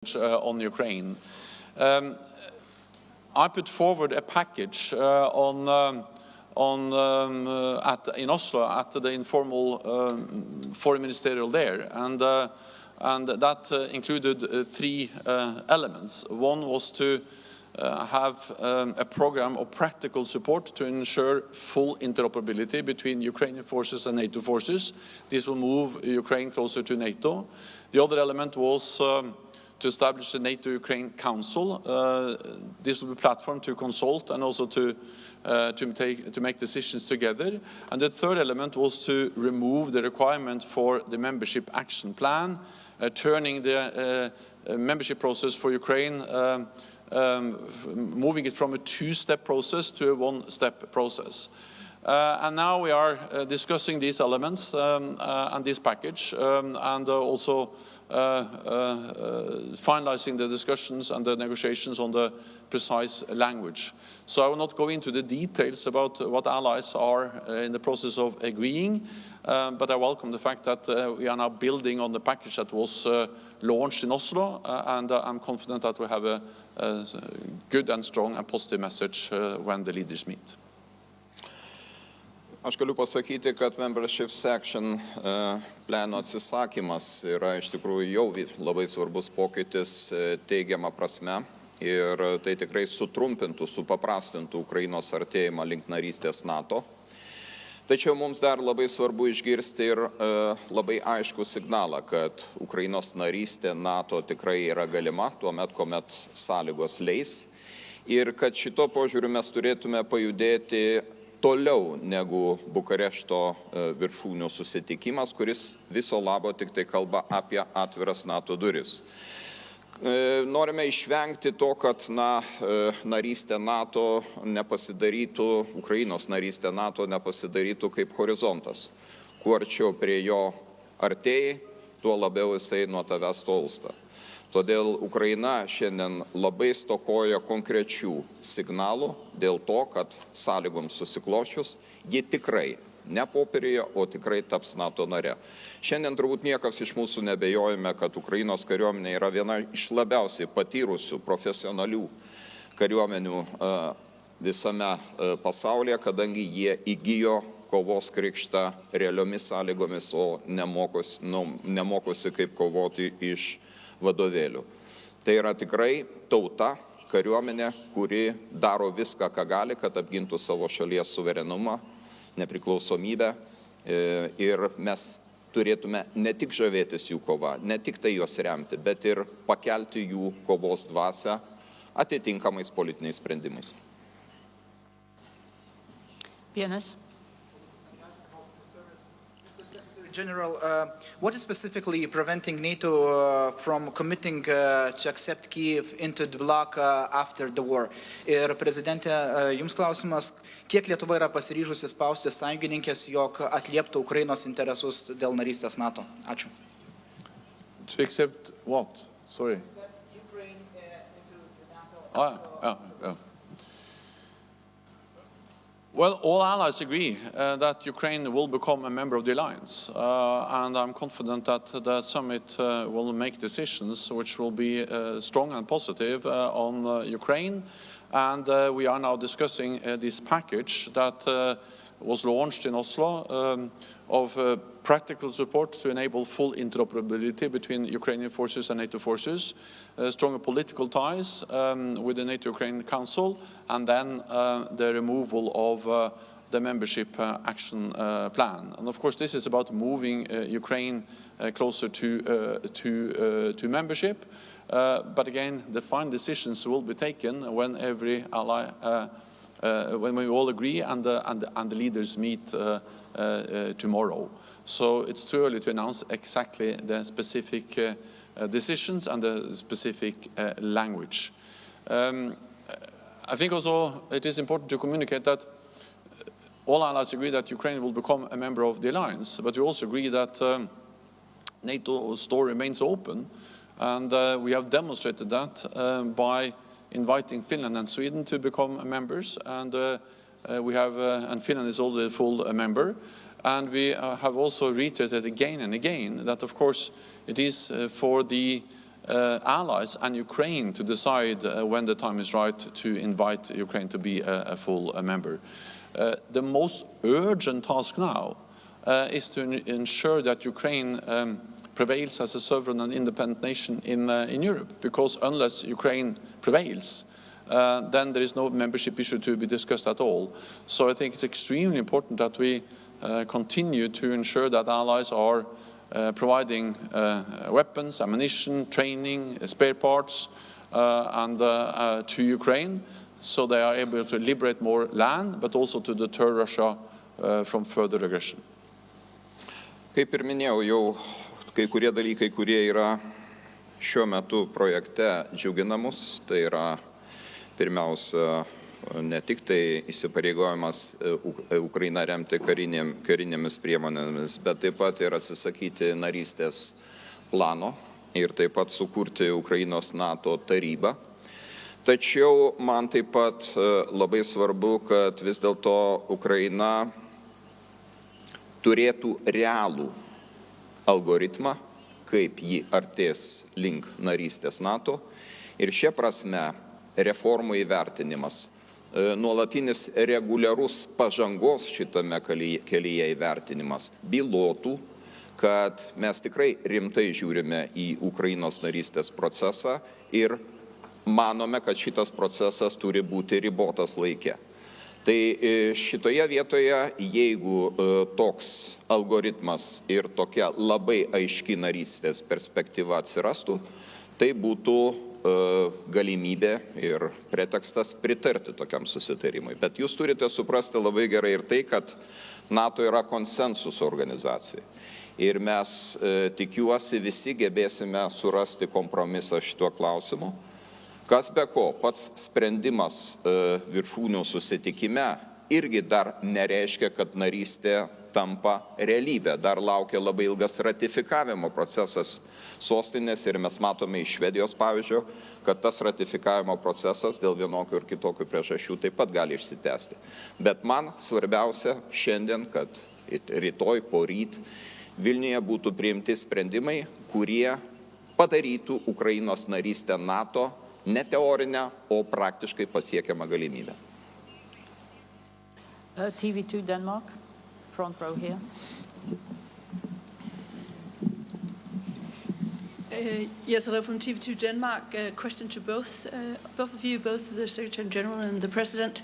On Ukraine. I put forward a package in Oslo at the informal foreign ministerial there, and that included three elements. One was to have a program of practical support to ensure full interoperability between Ukrainian forces and NATO forces. This will move Ukraine closer to NATO. The other element was to establish the NATO-Ukraine Council. This will be a platform to consult and also to make decisions together. And the third element was to remove the requirement for the membership action plan, turning the membership process for Ukraine, moving it from a two-step process to a one-step process. And now we are discussing these elements and this package, and also finalizing the discussions and the negotiations on the precise language. So I will not go into the details about what allies are in the process of agreeing, but I welcome the fact that we are now building on the package that was launched in Oslo, and I'm confident that we have a good and strong and positive message when the leaders meet. Aš galiu pasakyti, kad membership action plano atsisakymas yra iš tikrųjų jau labai svarbus pokytis teigiama prasme ir tai tikrai sutrumpintų, supaprastintų Ukrainos artėjimą link narystės NATO. Tačiau mums dar labai svarbu išgirsti ir labai aiškų signalą, kad Ukrainos narystė NATO tikrai yra galima, tuomet, kuomet sąlygos leis, ir kad šito požiūriu mes turėtume pajudėti toliau negu Bukarešto viršūnių susitikimas, kuris viso labo tik tai kalba apie atviras NATO duris. Norime išvengti to, kad narystė NATO nepasidarytų, Ukrainos narystė NATO nepasidarytų kaip horizontas. Kuo arčiau prie jo artėjai, tuo labiau jisai nuo tavęs tolsta. Todėl Ukraina šiandien labai stokoja konkrečių signalų dėl to, kad sąlygoms susiklošius, ji tikrai, ne popierėje, o tikrai taps NATO nare. Šiandien turbūt niekas iš mūsų nebejojame, kad Ukrainos kariuomenė yra viena iš labiausiai patyrusių profesionalių kariuomenių visame pasaulyje, kadangi jie įgijo kovos krikštą realiomis sąlygomis, o nemokosi kaip kovoti iš vadovėlių. Tai yra tikrai tauta, kariuomenė, kuri daro viską, ką gali, kad apgintų savo šalies suverenumą, nepriklausomybę, ir mes turėtume ne tik žavėtis jų kova, ne tik tai juos remti, bet ir pakelti jų kovos dvasią atitinkamais politiniais sprendimais. Vienas. General, what is specifically preventing NATO from committing to accept Kyiv into the bloc after the war? Ir prezidentė, jums klausimas, kiek Lietuva yra pasiryžusi spausti sąjungininkės, jog atlieptų Ukrainos interesus dėl narystės NATO? Ačiū. To accept what? Sorry. Accept Ukraine into the NATO. Well, all allies agree that Ukraine will become a member of the alliance, and I'm confident that the summit will make decisions which will be strong and positive on Ukraine, and we are now discussing this package that was launched in Oslo of practical support to enable full interoperability between Ukrainian forces and NATO forces, stronger political ties with the NATO-Ukraine Council, and then the removal of the membership action plan. And of course, this is about moving Ukraine closer to membership. But again, the final decisions will be taken when every ally, when we all agree and the leaders meet tomorrow. So it's too early to announce exactly the specific decisions and the specific language. I think also it is important to communicate that all allies agree that Ukraine will become a member of the alliance, but we also agree that NATO's door remains open, and we have demonstrated that by inviting Finland and Sweden to become members, and and Finland is already a full member. And we have also reiterated again and again that, of course, it is for the allies and Ukraine to decide when the time is right to invite Ukraine to be a full member. The most urgent task now is to ensure that Ukraine prevails as a sovereign and independent nation in Europe, because unless Ukraine prevails, then there is no membership issue to be discussed at all. So I think it's extremely important that we continue to ensure that allies are providing weapons, ammunition, training, spare parts to Ukraine, so they are able to liberate more land, but also to deter Russia from further aggression. Kaip ir minėjau, jau kai kurie dalykai, kurie yra šiuo metu projekte džiuginamus, tai yra pirmiausia ne tik tai įsipareigojimas Ukrainą remti karinėmis priemonėmis, bet taip pat ir atsisakyti narystės plano ir taip pat sukurti Ukrainos NATO tarybą. Tačiau man taip pat labai svarbu, kad vis dėlto Ukraina turėtų realų algoritmą, kaip ji artės link narystės NATO. Ir šia prasme reformų įvertinimas, nuolatinis reguliarus pažangos šitame kelyje įvertinimas bylotų, kad mes tikrai rimtai žiūrime į Ukrainos narystės procesą ir manome, kad šitas procesas turi būti ribotas laike. Tai šitoje vietoje, jeigu toks algoritmas ir tokia labai aiški narystės perspektyva atsirastų, tai būtų galimybė ir pretekstas pritarti tokiam susitarimui. Bet jūs turite suprasti labai gerai ir tai, kad NATO yra konsensuso organizacija. Ir mes, tikiuosi, visi gebėsime surasti kompromisą šituo klausimu. Kas be ko, pats sprendimas viršūnių susitikime irgi dar nereiškia, kad narystė tampa realybė. Dar laukia labai ilgas ratifikavimo procesas sostinės ir mes matome iš Švedijos pavyzdžio, kad tas ratifikavimo procesas dėl vienokių ir kitokių priežasčių taip pat gali išsitęsti. Bet man svarbiausia šiandien, kad rytoj, poryt Vilniuje būtų priimti sprendimai, kurie padarytų Ukrainos narystę NATO ne teorinę, o praktiškai pasiekiamą galimybę. TV2 Denmark, front row here. Yes, hello from TV2 Denmark. Question to both of you, both the Secretary General and the President.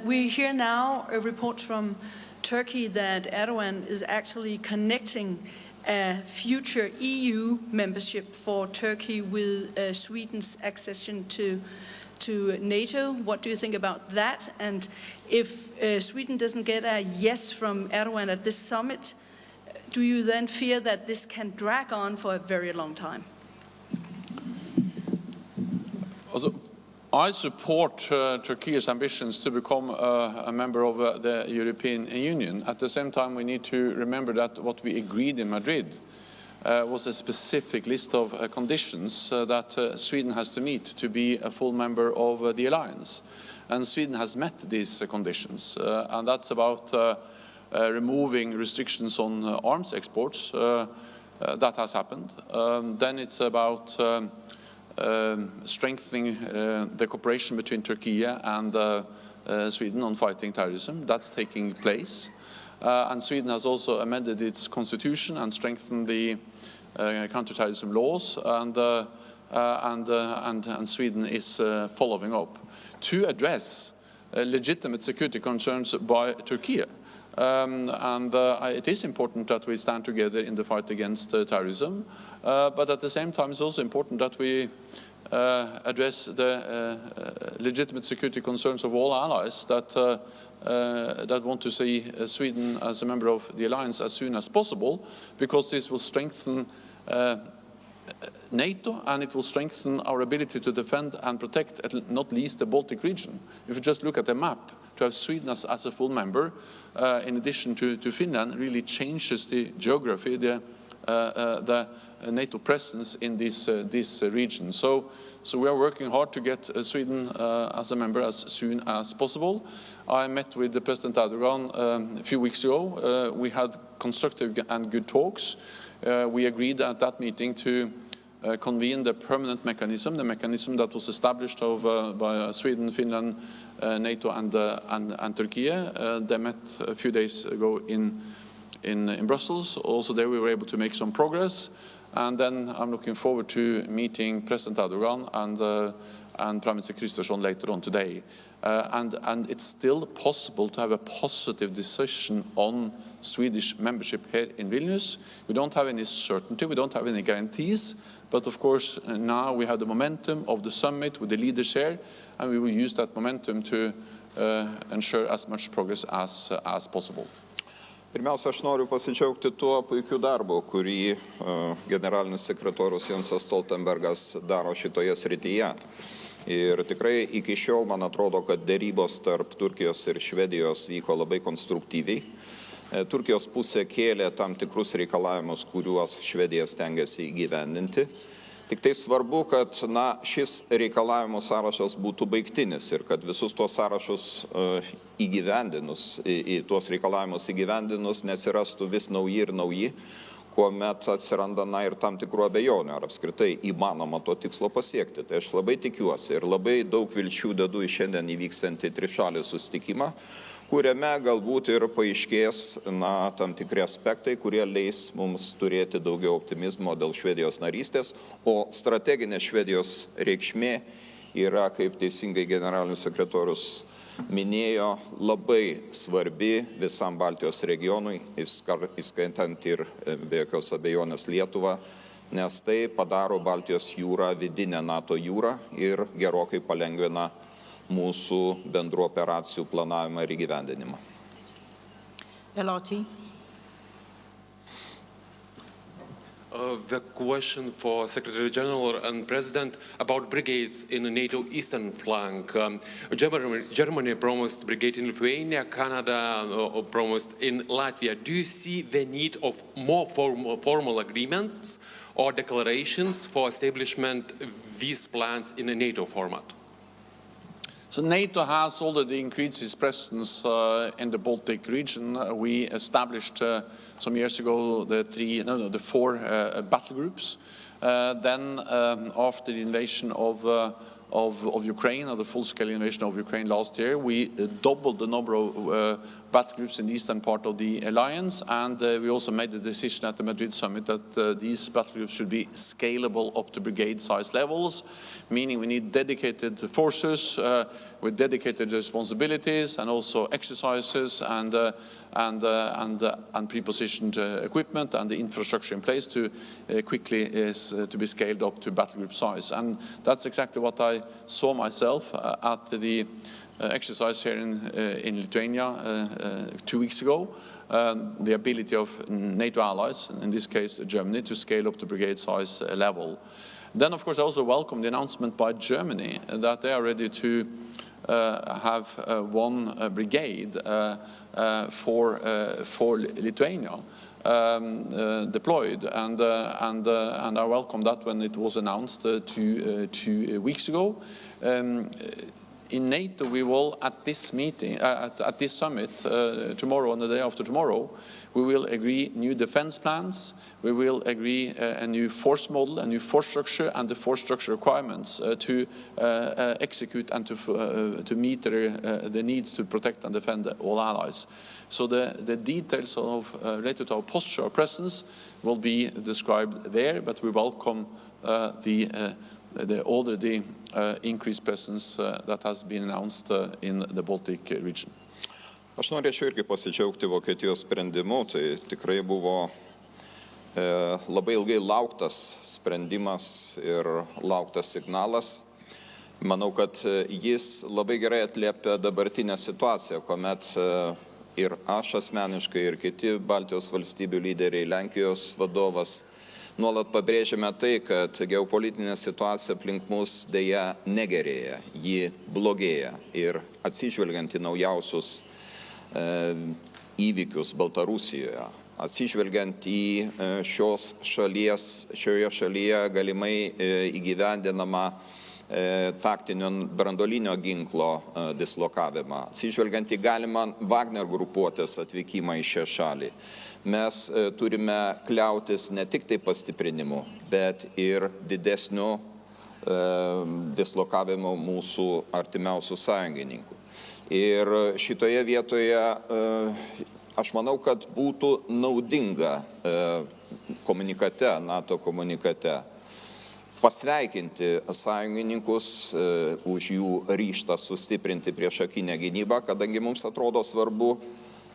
We hear now a report from Turkey that Erdogan is actually connecting a future EU membership for Turkey with Sweden's accession to NATO. What do you think about that? And if Sweden doesn't get a yes from Erdogan at this summit, do you then fear that this can drag on for a very long time? I support Turkey's ambitions to become a member of the European Union. At the same time, we need to remember that what we agreed in Madrid was a specific list of conditions that Sweden has to meet to be a full member of the alliance. And Sweden has met these conditions, and that's about removing restrictions on arms exports. That has happened. Then it's about strengthening the cooperation between Turkey and Sweden on fighting terrorism. That's taking place. And Sweden has also amended its constitution and strengthened the counter-terrorism laws, and Sweden is following up to address legitimate security concerns by Turkey. It is important that we stand together in the fight against terrorism, but at the same time it's also important that we address the legitimate security concerns of all allies that want to see Sweden as a member of the alliance as soon as possible, because this will strengthen NATO, and it will strengthen our ability to defend and protect, not least, the Baltic region. If you just look at the map, to have Sweden as a full member, in addition to Finland, really changes the geography, the NATO presence in this region. So we are working hard to get Sweden as a member as soon as possible. I met with the President Erdogan a few weeks ago. We had constructive and good talks. We agreed at that meeting to convene the permanent mechanism, the mechanism that was established by Sweden, Finland, NATO, and Turkey. They met a few days ago in Brussels. Also there we were able to make some progress. And then I'm looking forward to meeting President Erdogan and Prime Minister Kristersson later on today. And it's still possible to have a positive decision on Swedish membership here in Vilnius. We don't have any certainty, we don't have any guarantees, but of course now we have the momentum of the summit with the leaders here, and we will use that momentum to ensure as much progress as possible. Pirmiausia, aš noriu pasidžiaugti tuo puikiu darbu, kurį generalinis sekretorius Jensas Stoltenbergas daro šitoje srityje. Ir tikrai iki šiol man atrodo, kad dėrybos tarp Turkijos ir Švedijos vyko labai konstruktyviai. Turkijos pusė kėlė tam tikrus reikalavimus, kuriuos Švedija stengiasi įgyvendinti. Tik tai svarbu, kad šis reikalavimų sąrašas būtų baigtinis ir kad visus tuos sąrašus įgyvendinus, tuos reikalavimus įgyvendinus, nesirastų vis nauji ir nauji, kuomet atsiranda ir tam tikrų abejonių, ar apskritai įmanoma to tikslo pasiekti. Tai aš labai tikiuosi ir labai daug vilčių dedu į šiandien įvykstantį trišalį susitikimą, kuriame galbūt ir paaiškės tam tikri aspektai, kurie leis mums turėti daugiau optimizmo dėl Švedijos narystės, o strateginė Švedijos reikšmė yra, kaip teisingai generalinis sekretorius minėjo, labai svarbi visam Baltijos regionui, įskaitant ir be jokios abejonės Lietuvą, nes tai padaro Baltijos jūrą vidinę NATO jūrą ir gerokai palengvina mūsų bendrų operacijų planavimą ir įgyvendinimą. LRT. The question for Secretary General and President about brigades in the NATO eastern flank. Germany promised brigade in Lithuania, Canada promised in Latvia. Do you see the need of more formal agreements or declarations for establishment these plans in a NATO format? So NATO has already increased its presence in the Baltic region. We established some years ago the four battle groups. Then after the invasion of Ukraine, or the full-scale invasion of Ukraine last year, we doubled the number of battle groups in the eastern part of the alliance, and we also made the decision at the Madrid summit that these battle groups should be scalable up to brigade size levels, meaning we need dedicated forces with dedicated responsibilities and also exercises and pre-positioned equipment and the infrastructure in place to quickly to be scaled up to battle group size. And that's exactly what I saw myself at the exercise here in Lithuania 2 weeks ago. The ability of NATO allies, in this case Germany, to scale up to brigade size level. Then of course I also welcome the announcement by Germany that they are ready to have one brigade for Lithuania deployed, and I welcome that when it was announced 2 weeks ago. In NATO, we will, at this meeting, at this summit, tomorrow and the day after tomorrow, we will agree new defense plans, we will agree a new force model, a new force structure, and the force structure requirements to execute and to meet the needs to protect and defend all allies. So the details related to our posture, our presence, will be described there, but we welcome the already increased presence that has been announced in the Baltic region. Aš norėčiau irgi pasidžiaugti Vokietijos sprendimu, tai tikrai buvo labai ilgai lauktas sprendimas ir lauktas signalas. Manau, kad jis labai gerai atliepia dabartinę situaciją, kuomet ir aš asmeniškai, ir kiti Baltijos valstybių lyderiai, Lenkijos vadovas, nuolat pabrėžiame tai, kad geopolitinė situacija aplink mus dėja negerėja, ji blogėja. Ir atsižvelgiant į naujausius įvykius Baltarusijoje, atsižvelgiant į šioje šalyje galimai įgyvendinamą taktinio branduolinio ginklo dislokavimą, atsižvelgiant į galimą Wagner grupuotės atvykimą į šią šalį. Mes turime kliautis ne tik tai pastiprinimu, bet ir didesnio dislokavimo mūsų artimiausių sąjungininkų. Ir šitoje vietoje aš manau, kad būtų naudinga komunikate, NATO komunikate, pasveikinti sąjungininkus už jų ryžtą sustiprinti priešakinę gynybą, kadangi mums atrodo svarbu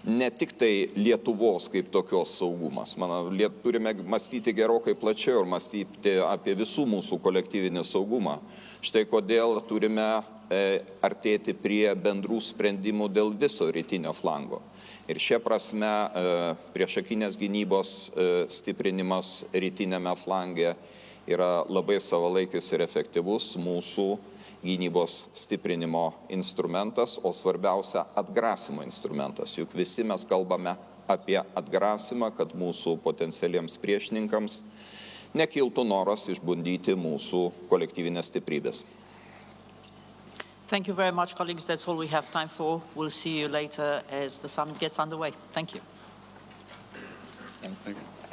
ne tik tai Lietuvos kaip tokios saugumas. Manau, turime mąstyti gerokai plačiau ir mąstyti apie visų mūsų kolektyvinį saugumą. Štai kodėl turime artėti prie bendrų sprendimų dėl viso rytinio flango. Ir šia prasme priešakinės gynybos stiprinimas rytinėme flange yra labai savalaikis ir efektyvus mūsų gynybos stiprinimo instrumentas, o svarbiausia atgrasimo instrumentas. Juk visi mes kalbame apie atgrasimą, kad mūsų potencialiems priešininkams nekiltų noras išbandyti mūsų kolektyvinės stiprybės. Thank you very much, colleagues. That's all we have time for. We'll see you later as the summit gets underway. Thank you. Thank you.